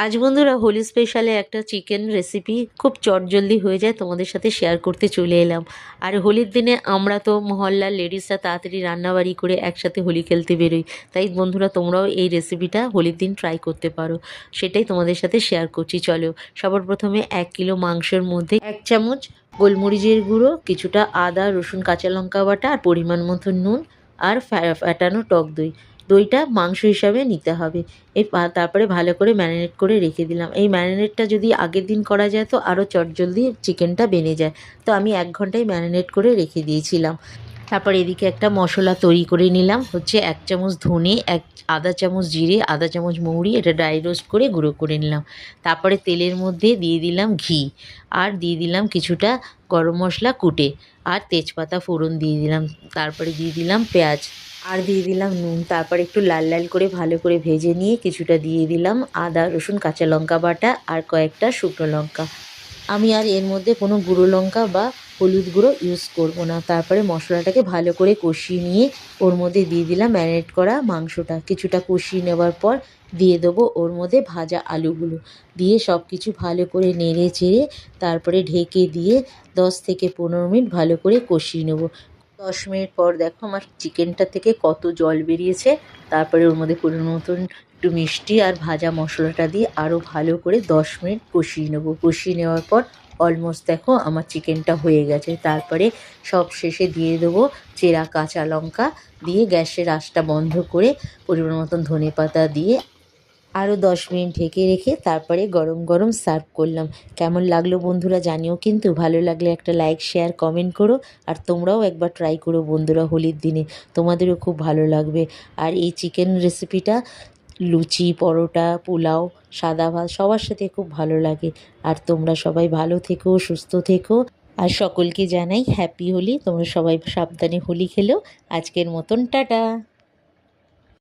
আজ বন্ধুরা হোলি স্পেশালে একটা চিকেন রেসিপি খুব চটজলদি হয়ে যায় তোমাদের সাথে শেয়ার করতে চলে এলাম। আর হোলির দিনে আমরা তো মহল্লার লেডিসরা তাড়াতাড়ি রান্নাবাড়ি করে একসাথে হোলি খেলতে বেরোই। তাই বন্ধুরা তোমরাও এই রেসিপিটা হোলির দিন ট্রাই করতে পারো, সেটাই তোমাদের সাথে শেয়ার করছি। চলো, সবার প্রথমে 1 কিলো মাংসের মধ্যে 1 চামচ গোলমরিচের গুঁড়ো, কিছুটা আদা রসুন কাঁচা লঙ্কা বাটা, আর পরিমাণ মতো নুন, আর ফ্যাটানো টক দই। দইটা মাংস হিসাবে নিতে হবে। তারপরে ভালো করে ম্যারিনেট করে রেখে দিলাম। এই ম্যারিনেটটা যদি আগের দিন করা যায় তো আরও চটজলদি চিকেনটা বেনে যায়। তো আমি 1 ঘন্টায় ম্যারিনেট করে রেখে দিয়েছিলাম। তারপর এদিকে একটা মশলা তৈরি করে নিলাম, হচ্ছে 1 চামচ ধনে, আধা চামচ জিরে, আধা চামচ মৌরি, এটা ড্রাই রোস্ট করে গুঁড়ো করে নিলাম। তারপরে তেলের মধ্যে দিয়ে দিলাম ঘি, আর দিয়ে দিলাম কিছুটা গরম মশলা কুটে, আর তেজপাতা ফোড়ন দিয়ে দিলাম। তারপরে দিয়ে দিলাম পেঁয়াজ, আর দিয়ে দিলাম নুন। তারপর একটু লাল লাল করে ভালো করে ভেজে নিয়ে কিছুটা দিয়ে দিলাম আদা রসুন কাঁচা লঙ্কা বাটা, আর কয়েকটা শুকনো লঙ্কা। আমি আর এর মধ্যে কোনো গুঁড়ো লঙ্কা বা হলুদ গুঁড়ো ইউজ করব না। তারপরে মশলাটাকে ভালো করে কষিয়ে নিয়ে ওর মধ্যে দিয়ে দিলাম ম্যারিনেট করা মাংসটা। কিছুটা কষিয়ে নেওয়ার পর দিয়ে দেবো ওর মধ্যে ভাজা আলুগুলো, দিয়ে সব কিছু ভালো করে নেড়ে চেড়ে তারপরে ঢেকে দিয়ে 10 থেকে 15 মিনিট ভালো করে কষিয়ে নেব। 10 মিনিট পর দেখো আমার চিকেনটা থেকে কত জল বেরিয়েছে। তারপরে ওর মধ্যে পরিমাণ মতন একটু মিষ্টি আর ভাজা মশলাটা দিয়ে আরও ভালো করে 10 মিনিট কষিয়ে নেব। কষিয়ে নেওয়ার পর অলমোস্ট দেখো আমার চিকেনটা হয়ে গেছে। তারপরে সব শেষে দিয়ে দেবো চেরা কাঁচা লঙ্কা, দিয়ে গ্যাসের আঁচটা বন্ধ করে পরিমাণ মতন ধনেপাতা দিয়ে আরও 10 মিনিট ঢেকে রেখে তারপরে গরম গরম সার্ভ করলাম। কেমন লাগলো বন্ধুরা জানিও কিন্তু। ভালো লাগলে একটা লাইক শেয়ার কমেন্ট করো, আর তোমরাও একবার ট্রাই করো বন্ধুরা হোলির দিনে, তোমাদেরও খুব ভালো লাগবে। আর এই চিকেন রেসিপিটা লুচি, পরোটা, পোলাও, সাদা ভাত সবার সাথে খুব ভালো লাগে। আর তোমরা সবাই ভালো থেকো, সুস্থ থেকো, আর সকলকে জানাই হ্যাপি হোলি। তোমরা সবাই সাবধানে হোলি খেলো। আজকের মতন টাটা।